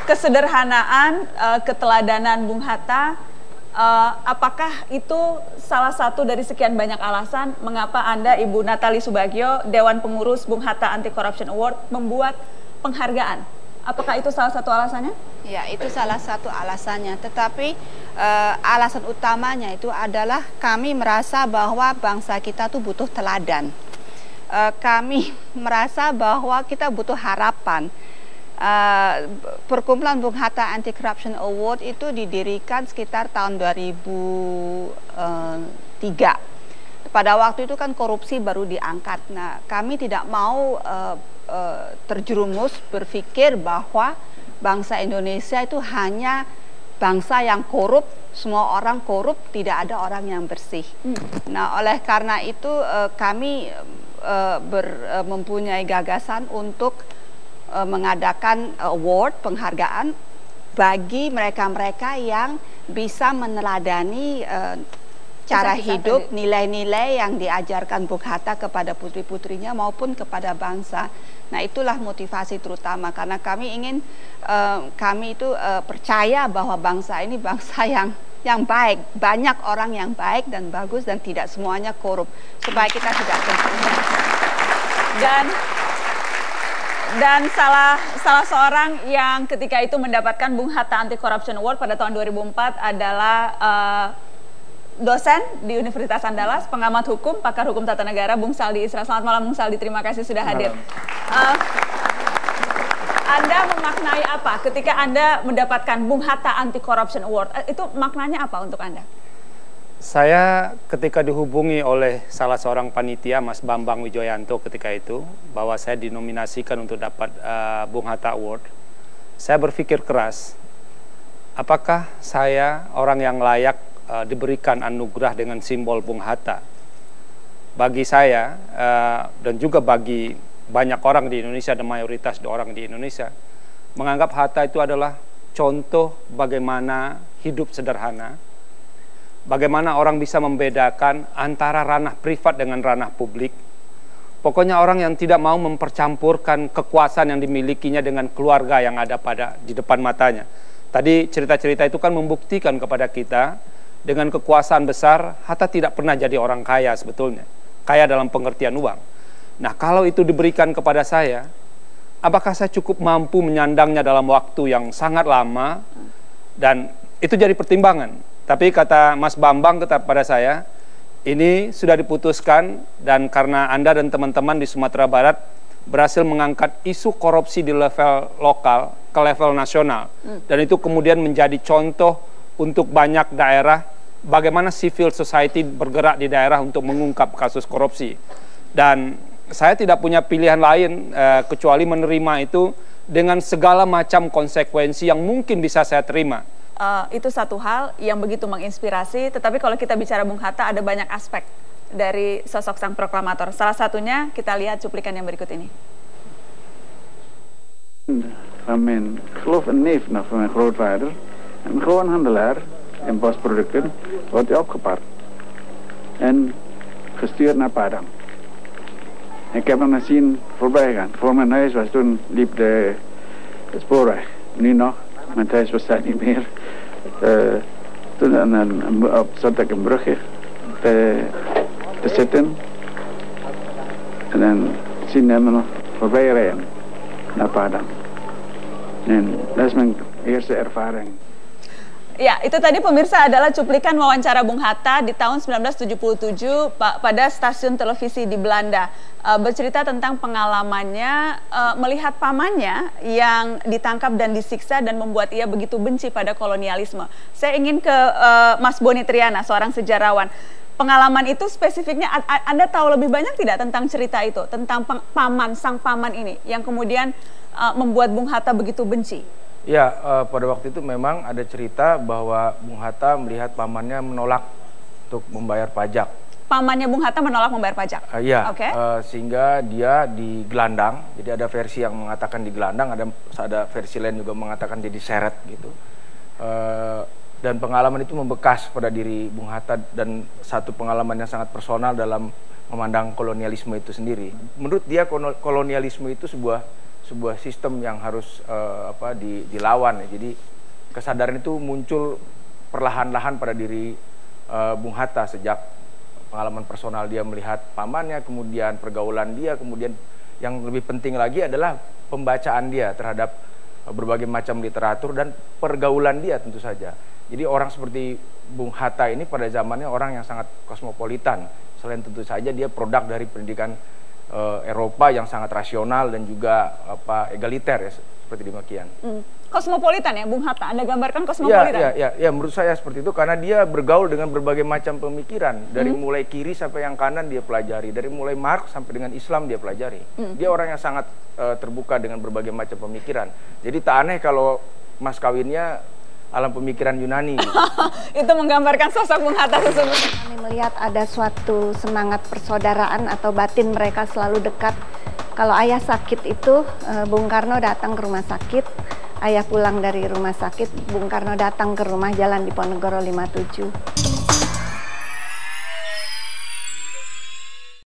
kesederhanaan, keteladanan Bung Hatta, apakah itu salah satu dari sekian banyak alasan mengapa Anda, Ibu Nathalie Subagio, Dewan Pengurus Bung Hatta Anti Corruption Award, membuat penghargaan? Apakah itu salah satu alasannya? Ya, itu salah satu alasannya. Tetapi alasan utamanya itu adalah kami merasa bahwa bangsa kita tuh butuh teladan. Kami merasa bahwa kita butuh harapan. Perkumpulan Bung Hatta Anti Corruption Award itu didirikan sekitar tahun 2003. Pada waktu itu kan korupsi baru diangkat. Nah, kami tidak mau terjerumus berpikir bahwa bangsa Indonesia itu hanya bangsa yang korup, semua orang korup, tidak ada orang yang bersih. Nah, oleh karena itu kami mempunyai gagasan untuk mengadakan award, penghargaan bagi mereka-mereka yang bisa meneladani cara hidup, nilai-nilai yang diajarkan Bung Hatta kepada putri-putrinya maupun kepada bangsa. Nah, itulah motivasi terutama, karena kami ingin, kami itu percaya bahwa bangsa ini bangsa yang baik, banyak orang yang baik dan bagus dan tidak semuanya korup, supaya kita tidak terjebak. Dan salah seorang yang ketika itu mendapatkan Bung Hatta Anti Corruption Award pada tahun 2004 adalah dosen di Universitas Andalas, pengamat hukum, pakar hukum tata negara, Bung Saldi Isra. Selamat malam Bung Saldi, terima kasih sudah hadir. Anda memaknai apa ketika Anda mendapatkan Bung Hatta Anti Corruption Award? Itu maknanya apa untuk Anda? Saya ketika dihubungi oleh salah seorang panitia, Mas Bambang Wijoyanto ketika itu, bahwa saya dinominasikan untuk dapat Bung Hatta Award, saya berpikir keras, apakah saya orang yang layak diberikan anugerah dengan simbol Bung Hatta? Bagi saya dan juga bagi banyak orang di Indonesia dan mayoritas orang di Indonesia menganggap Hatta itu adalah contoh bagaimana hidup sederhana, bagaimana orang bisa membedakan antara ranah privat dengan ranah publik. Pokoknya orang yang tidak mau mempercampurkan kekuasaan yang dimilikinya dengan keluarga yang ada di depan matanya. Tadi cerita-cerita itu kan membuktikan kepada kita, dengan kekuasaan besar, Hatta tidak pernah jadi orang kaya sebetulnya. Kaya dalam pengertian uang. Nah, kalau itu diberikan kepada saya, apakah saya cukup mampu menyandangnya dalam waktu yang sangat lama? Dan itu jadi pertimbangan. Tapi kata Mas Bambang kepada saya, ini sudah diputuskan dan karena Anda dan teman-teman di Sumatera Barat berhasil mengangkat isu korupsi di level lokal ke level nasional. Dan itu kemudian menjadi contoh untuk banyak daerah bagaimana civil society bergerak di daerah untuk mengungkap kasus korupsi. Dan saya tidak punya pilihan lain kecuali menerima itu dengan segala macam konsekuensi yang mungkin bisa saya terima. Itu satu hal yang begitu menginspirasi, tetapi kalau kita bicara Bung Hatta ada banyak aspek dari sosok sang proklamator. Salah satunya kita lihat cuplikan yang berikut ini. Van mijn geloof en neef nog van mijn grootvader, een gewoon handelaar in bosproducten, wordt hij opgepakt en gestuurd naar Padang. Ik heb hem nog zien voorbij gaan. Voor mijn huis was toen liep de spoorweg. Nu nog, mijn huis bestaat niet meer. Toen zat ik een brugje te zitten en dan zien we hem nog voorbij rijden naar Padang. En dat is mijn eerste ervaring. Ya, itu tadi pemirsa adalah cuplikan wawancara Bung Hatta di tahun 1977 pada stasiun televisi di Belanda. Bercerita tentang pengalamannya melihat pamannya yang ditangkap dan disiksa dan membuat ia begitu benci pada kolonialisme. Saya ingin ke Mas Boni Triana, seorang sejarawan. Pengalaman itu spesifiknya, Anda tahu lebih banyak tidak tentang cerita itu? Tentang sang paman ini yang kemudian membuat Bung Hatta begitu benci? Ya, pada waktu itu memang ada cerita bahwa Bung Hatta melihat pamannya menolak untuk membayar pajak. Pamannya Bung Hatta menolak membayar pajak? Iya, okay. Sehingga dia digelandang. Jadi ada versi yang mengatakan digelandang, ada versi lain juga mengatakan dia diseret gitu. Dan pengalaman itu membekas pada diri Bung Hatta dan satu pengalaman yang sangat personal dalam memandang kolonialisme itu sendiri. Menurut dia kolonialisme itu sebuah sebuah sistem yang harus dilawan. Jadi kesadaran itu muncul perlahan-lahan pada diri Bung Hatta sejak pengalaman personal dia melihat pamannya, kemudian pergaulan dia, kemudian yang lebih penting lagi adalah pembacaan dia terhadap berbagai macam literatur dan pergaulan dia tentu saja. Jadi orang seperti Bung Hatta ini pada zamannya orang yang sangat kosmopolitan. Selain tentu saja dia produk dari pendidikan Eropa yang sangat rasional dan juga egaliter ya, seperti demikian. Kosmopolitan ya Bung Hatta, Anda gambarkan kosmopolitan? Ya, menurut saya seperti itu karena dia bergaul dengan berbagai macam pemikiran. Dari mulai kiri sampai yang kanan dia pelajari, dari mulai Marx sampai dengan Islam dia pelajari. Dia orang yang sangat terbuka dengan berbagai macam pemikiran. Jadi tak aneh kalau mas kawinnya alam pemikiran Yunani. Itu menggambarkan sosok Bung Hatta sesungguhnya. Kami melihat ada suatu semangat persaudaraan atau batin mereka selalu dekat. Kalau ayah sakit itu, Bung Karno datang ke rumah sakit. Ayah pulang dari rumah sakit, Bung Karno datang ke rumah, Jalan Diponegoro 57.